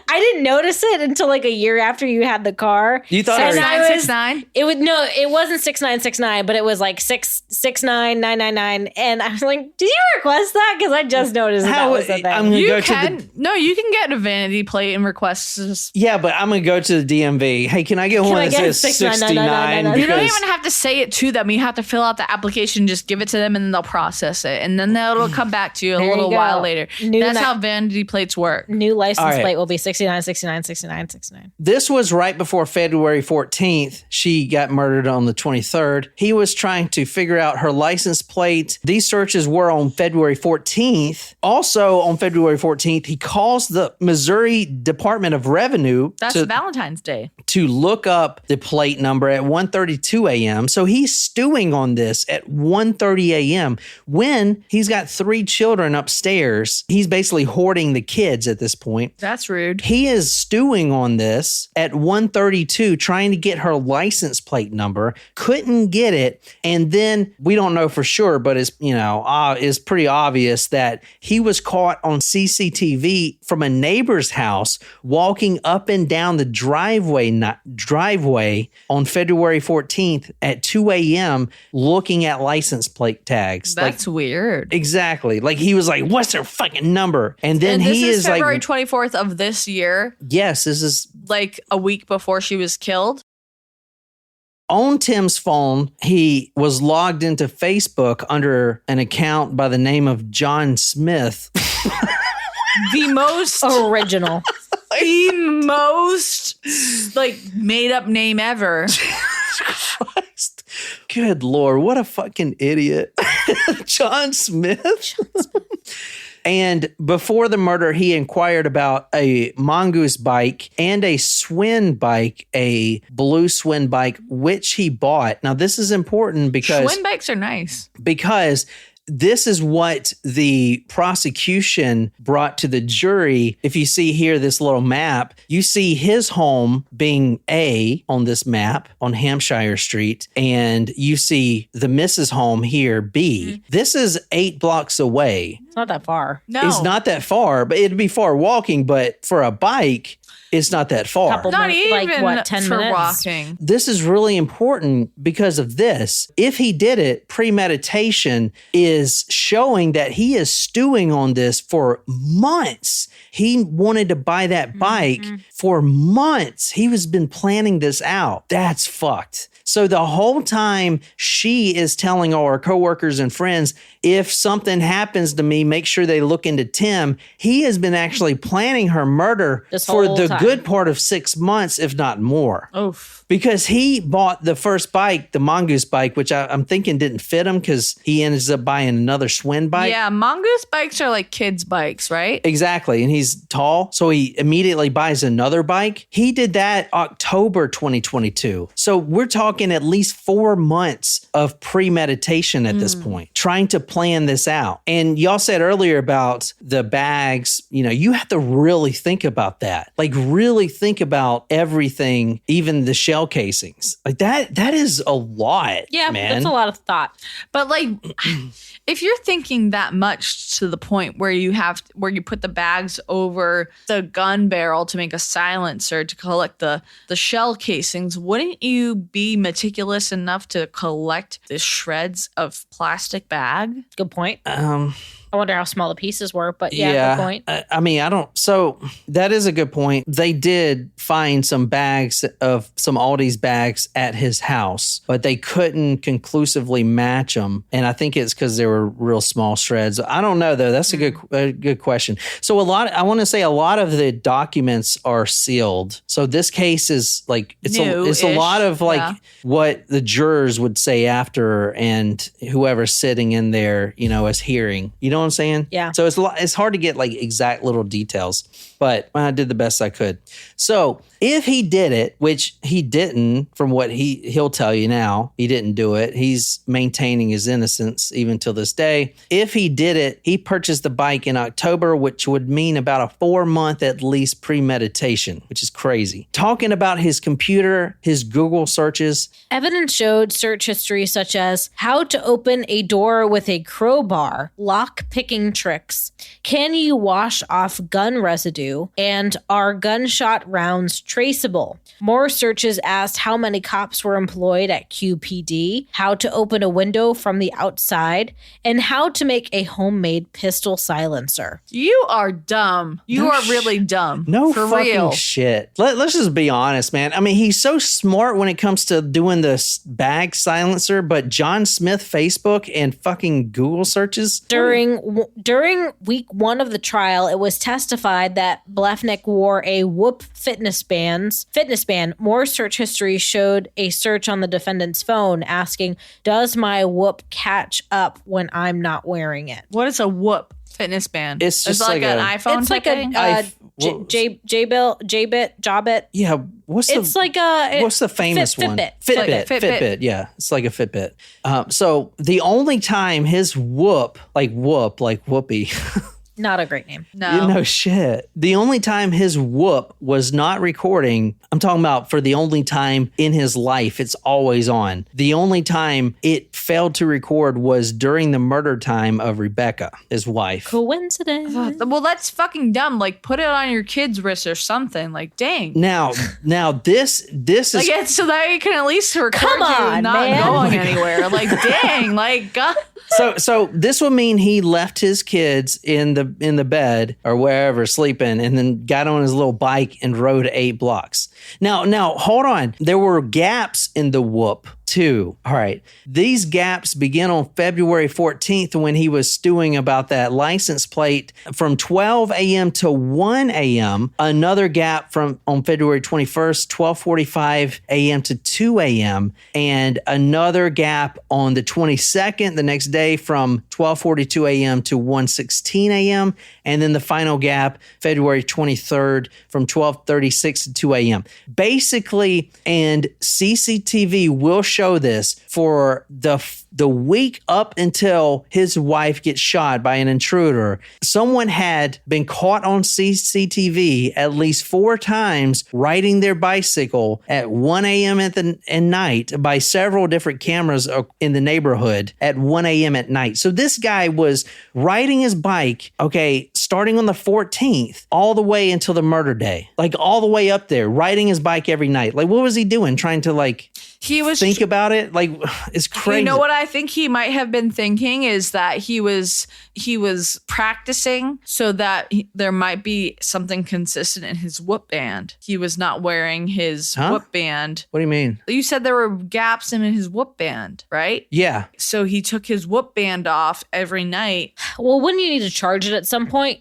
I didn't notice it until like a year after you had the car. You thought it was 6969? It wasn't 6969, but it was like 669,999. And I was like, did you request that? Because I just noticed that was a thing. You can get a vanity plate and request. Yeah, but I'm gonna go to the DMV. Hey, can I get one that says 69? You don't even have to say it to them. You have to fill out the application, just give it to them, and then they'll process it. And then it'll come back to you a There you little go. while later. New That's ni- how vanity plates work. New license All right. plate will be 69, 69, 69, 69. This was right before February 14th. She got murdered on the 23rd. He was trying to figure out her license plate. These searches were on February 14th. Also on February 14th, he calls the Missouri Department of Revenue That's Valentine's Day. to look up the plate number at 1:32 a.m. So he's stewing on this at 1:30 a.m. when he's got 3 children upstairs. He's basically hoarding the kids at this point. That's rude. He is stewing on this at 1:32, trying to get her license plate number. Couldn't get it, and then we don't know for sure, but it's pretty obvious that he was caught on CCTV from a neighbor's house walking up and down the driveway on February 14th at 2 a.m. looking at license plate tags. That's weird. Exactly. Like he was like, "What's their fucking number?" And then And this he is is February like, 24th of this year, "Yes, this is." like a week before she was killed. On Tim's phone, he was logged into Facebook under an account by the name of John Smith. The most Original. like made up name ever. Christ. Good Lord, what a fucking idiot. John Smith? And before the murder, he inquired about a mongoose bike and a Swin bike, a blue Swin bike, which he bought. Now, this is important because Schwinn bikes are nice. This is what the prosecution brought to the jury. If you see here this little map, you see his home being A on this map on Hampshire Street, and you see the Mrs. home here, B. Mm-hmm. This is 8 blocks away. It's not that far. No. It's not that far, but it'd be far walking, but for a bike, it's not that far. Couple Not minutes, even like what, 10 for minutes? walking. This is really important because of this. If he did it, premeditation is showing that he is stewing on this for months. He wanted to buy that bike for months. He has been planning this out. That's fucked. So the whole time she is telling all her coworkers and friends, if something happens to me, make sure they look into Tim. He has been actually planning her murder This for whole the time. good part of 6 months, if not more. Oof. Because he bought the first bike, the mongoose bike, which I'm thinking didn't fit him because he ends up buying another Swin bike. Yeah, mongoose bikes are like kids' bikes, right? Exactly. And he's tall. So he immediately buys another bike. He did that October 2022. So we're talking at least 4 months of premeditation at this point, trying to plan this out. And y'all said earlier about the bags, you have to really think about that. Like really think about everything, even the shell casings. Like that is a lot. Yeah, man. that's a lot of thought. But like, if you're thinking that much to the point where you put the bags over the gun barrel to make a silencer to collect the shell casings, wouldn't you be meticulous enough to collect the shreds of plastic bag? Good point. I wonder how small the pieces were, but good point. So that is a good point. They did find some bags of some Aldi's bags at his house, but they couldn't conclusively match them. And I think it's because they were real small shreds. I don't know though. That's a good question. So I want to say a lot of the documents are sealed. So this case is like, it's a lot of what the jurors would say after and whoever's sitting in there, is hearing, you know what I'm saying? Yeah. So it's hard to get like exact little details, but I did the best I could. So if he did it, which he didn't, from what he'll tell you now, he didn't do it. He's maintaining his innocence even till this day. If he did it, he purchased the bike in October, which would mean about a 4-month at least premeditation, which is crazy. Talking about his computer, his Google searches. Evidence showed search history such as how to open a door with a crowbar, lock picking tricks, can you wash off gun residue, to? And are gunshot rounds traceable? More searches asked how many cops were employed at QPD, how to open a window from the outside, and how to make a homemade pistol silencer. You are dumb. You are really dumb. No for fucking real. shit. Let's just be honest, man. I mean, he's so smart when it comes to doing this bag silencer, but John Smith Facebook and fucking Google searches. During week 1 of the trial, it was testified that Bliefnick wore a Whoop fitness band. More search history showed a search on the defendant's phone asking, "Does my Whoop catch up when I'm not wearing it?" What is a Whoop fitness band? It's just like an iPhone. It's like thing? Jabit. Yeah, what's the famous one? Fitbit. Yeah, it's like a Fitbit. So the only time his Whoop, like Whoopi. Not a great name. No. No shit. The only time his Whoop was not recording, I'm talking about for the only time in his life, it's always on. The only time it failed to record was during the murder time of Rebecca, his wife. Coincidence. Well, that's fucking dumb. Like, put it on your kid's wrist or something. Like, dang. Now this is Like, it's so that you can at least record Come on, you not man. going anywhere. Like, dang. Like, God. so this would mean he left his kids in the bed or wherever sleeping and then got on his little bike and rode 8 blocks. Now hold on. There were gaps in the Whoop too. All right. These gaps begin on February 14th when he was stewing about that license plate from 12 a.m. to 1 a.m. Another gap on February 21st, 12:45 a.m. to 2 a.m. And another gap on the 22nd, the next day, from 12:42 a.m. to 1:16 a.m. And then the final gap, February 23rd, from 12:36 to 2 a.m. Basically, and CCTV will show this for the week up until his wife gets shot by an intruder. Someone had been caught on CCTV at least 4 times riding their bicycle at 1 a.m. at night by several different cameras in the neighborhood at 1 a.m. at night. So this guy was riding his bike, starting on the 14th all the way until the murder day, like all the way up there, riding his bike every night. Like, what was he doing? Trying to think about it? Like, it's crazy. You know what I think he might have been thinking is that he was practicing so that there might be something consistent in his Whoop band. He was not wearing his Whoop band. What do you mean? You said there were gaps in his Whoop band, right? Yeah. So he took his Whoop band off every night. Well, wouldn't you need to charge it at some point?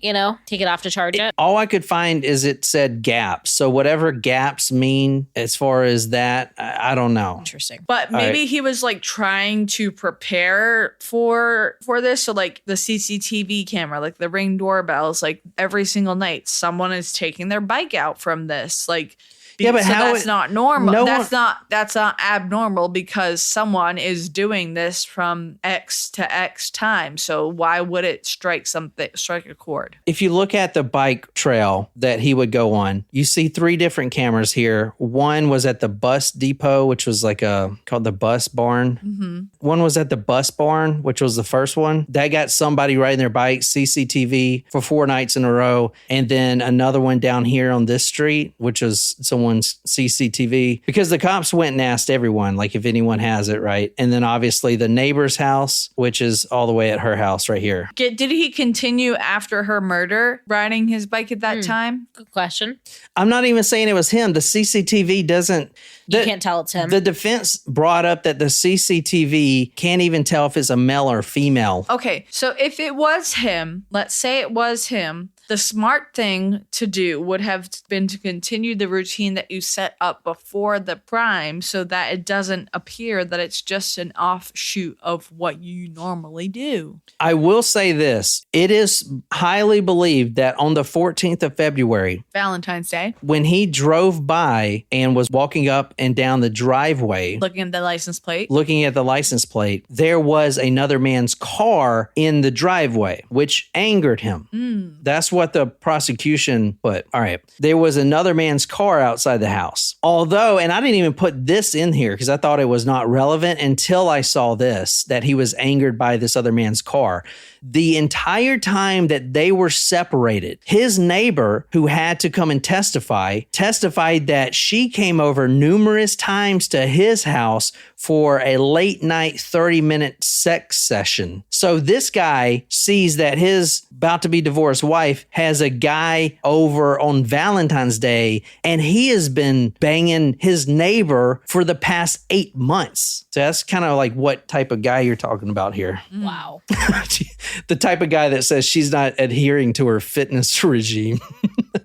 Take it off to charge it? All I could find is it said gaps. So whatever gaps mean as far as that, I don't know. Interesting. But maybe he was like trying to prepare for this. So like the CCTV camera, like the Ring doorbells, like every single night someone is taking their bike out from this. Like, yeah, but so how that's not normal. No that's not abnormal because someone is doing this from X to X time. So why would it strike a chord? If you look at the bike trail that he would go on, you see 3 different cameras here. One was at the bus depot, which was called the bus barn. Mm-hmm. One was at the bus barn, which was the first one. That got somebody riding their bike, CCTV, for 4 nights in a row. And then another one down here on this street, which was someone's CCTV, because the cops went and asked everyone, like, if anyone has it, right? And then obviously the neighbor's house, which is all the way at her house right here. Did he continue after her murder riding his bike at that time? Good question. I'm not even saying it was him. The CCTV doesn't... You can't tell it's him. The defense brought up that the CCTV can't even tell if it's a male or female. Okay, so if it was him, let's say it was him, the smart thing to do would have been to continue the routine that you set up before the crime so that it doesn't appear that it's just an offshoot of what you normally do. I will say this. It is highly believed that on the 14th of February, Valentine's Day, when he drove by and was walking up and down the driveway, looking at the license plate, there was another man's car in the driveway, which angered him. That's what the prosecution put. All right. There was another man's car outside the house. Although, and I didn't even put this in here because I thought it was not relevant until I saw this, that he was angered by this other man's car. The entire time that they were separated, his neighbor, who had to come and testified that she came over numerous times to his house for a late night 30-minute sex session. So this guy sees that his about to be divorced wife has a guy over on Valentine's Day, and he has been banging his neighbor for the past 8 months. So that's kind of like what type of guy you're talking about here. Wow. The type of guy that says she's not adhering to her fitness regime.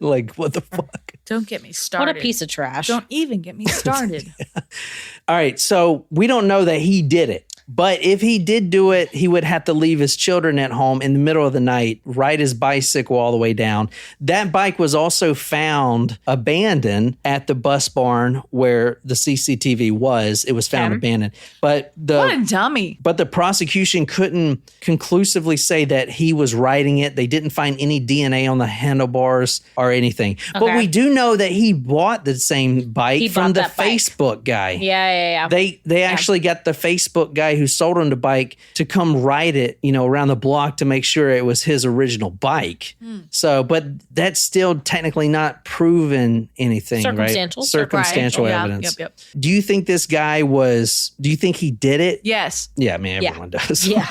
Like, what the fuck? Don't get me started. What a piece of trash. Don't even get me started. All right, so we don't know that he did it. But if he did do it, he would have to leave his children at home in the middle of the night, ride his bicycle all the way down. That bike was also found abandoned at the bus barn where the CCTV was. It was found abandoned. But What a dummy. But the prosecution couldn't conclusively say that he was riding it. They didn't find any DNA on the handlebars or anything. Okay. But we do know that he bought the same bike from the Facebook guy. Yeah. They actually got the Facebook guy who sold him the bike to come ride it, around the block to make sure it was his original bike. So, but that's still technically not proven anything, Circumstantial. right? Circumstantial Right. evidence. Yep. Do you think this guy do you think he did it? Yes. Yeah, I mean, everyone does. Yeah.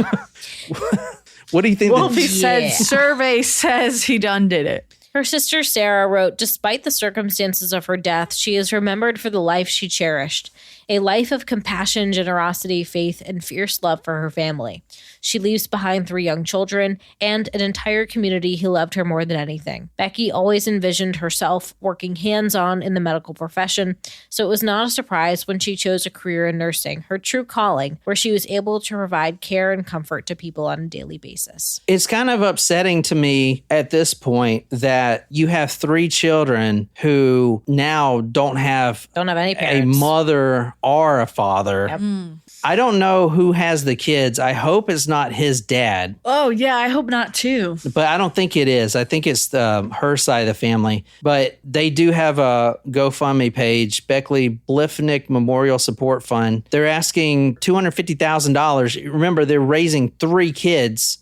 What do you think? Wolfie said, survey says he done did it. Her sister Sarah wrote, despite the circumstances of her death, she is remembered for the life she cherished, a life of compassion, generosity, faith, and fierce love for her family. She leaves behind 3 young children and an entire community who loved her more than anything. Becky always envisioned herself working hands-on in the medical profession, so it was not a surprise when she chose a career in nursing, her true calling, where she was able to provide care and comfort to people on a daily basis. It's kind of upsetting to me at this point that you have 3 children who now don't have any a parents. mother or a father. Yep. I don't know who has the kids. I hope it's not his dad, Oh, yeah, I hope not too. but I don't think it is. I think it's her side of the family. But they do have a GoFundMe page, Beckley Bliefnick Memorial Support Fund. They're asking $250,000. Remember, they're raising 3 kids,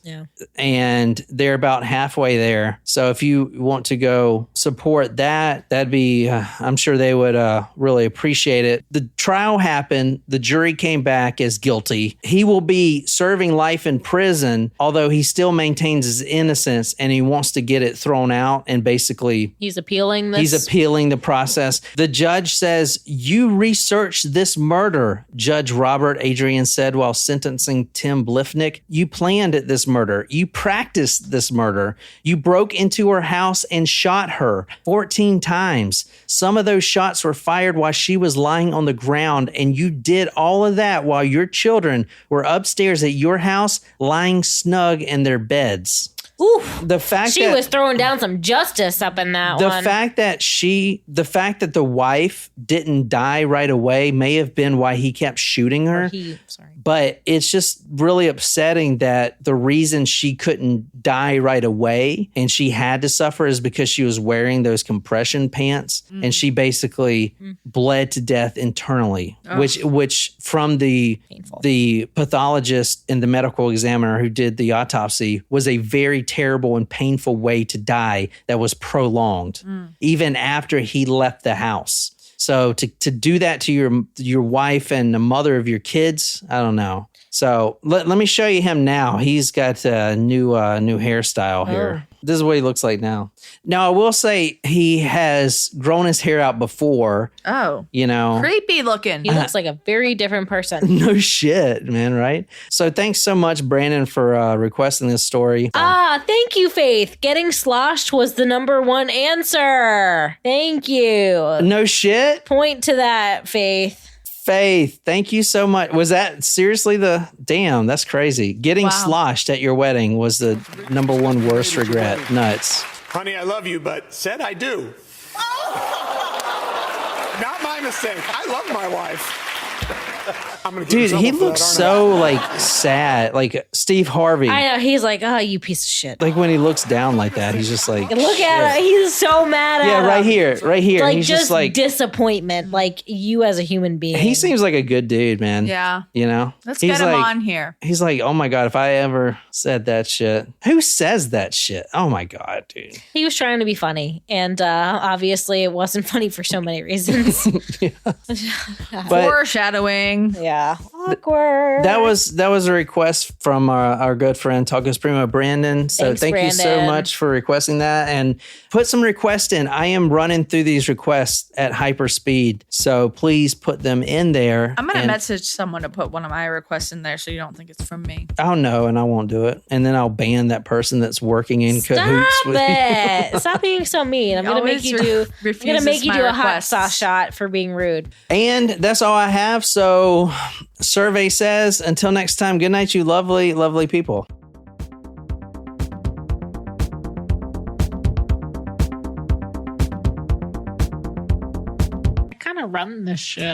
and they're about halfway there. So if you want to go support that, that'd be, I'm sure they would really appreciate it. The trial happened. The jury came back as guilty. He will be serving life in prison, although he still maintains his innocence and he wants to get it thrown out, and basically He's appealing this. he's appealing the process. The judge says, "You researched this murder," Judge Robert Adrian said while sentencing Tim Bliefnick. "You planned this murder. You practiced this murder. You broke into her house and shot her 14 times. Some of those shots were fired while she was lying on the ground, and you did all of that while your children were upstairs at your house lying snug in their beds." Oof. The fact She was throwing down some justice up in that one. the fact that the wife didn't die right away may have been why he kept shooting her. But it's just really upsetting that the reason she couldn't die right away and she had to suffer is because she was wearing those compression pants, and she basically bled to death internally, which from the pathologist and the medical examiner who did the autopsy was a very terrible and painful way to die that was prolonged, even after he left the house. So to do that to your wife and the mother of your kids, I don't know. So let me show you him now. He's got a new hairstyle here. This is what he looks like now. Now, I will say he has grown his hair out before. Oh. Creepy looking. He looks like a very different person. No shit, man, right? So thanks so much, Brandon, for requesting this story. Thank you, Faith. Getting sloshed was the number 1 answer. Thank you. No shit? Point to that, Faith. Faith, thank you so much. Was that seriously damn, that's crazy. Getting sloshed at your wedding was the number 1 worst regret. Nuts. Honey, I love you, but said I do. Not my mistake. I love my wife. I'm gonna get in Dude, trouble he for looks that, aren't so like sad, like Steve Harvey. I know. He's like, oh, you piece of shit. Like when he looks down like that, he's just like, Look at him. He's so mad at him. yeah, right here. Like He's just just like, disappointment, like you as a human being. he seems like a good dude, man. Yeah. You know? Let's He's get him like- on here. He's like, oh my God, if I ever said that shit. Who says that shit? Oh my God, dude. He was trying to be funny, and obviously it wasn't funny for so many reasons. But Foreshadowing. Yeah, awkward. that was a request from our good friend Tacos Primo Brandon. So Thanks, thank you so Brandon. much for requesting that, and put some requests in. I am running through these requests at hyper speed, so please put them in there. I'm gonna And message someone to put one of my requests in there so you don't think it's from me. I'll know, and I won't do it, and then I'll ban that person that's working in Stop cahoots with you. it! Stop being so mean. I'm gonna make Always you do. I'm gonna refuses make you my do a hot requests. sauce shot for being rude. And that's all I have. So, survey says, until next time, good night, you lovely, lovely people. I kind of run this shit.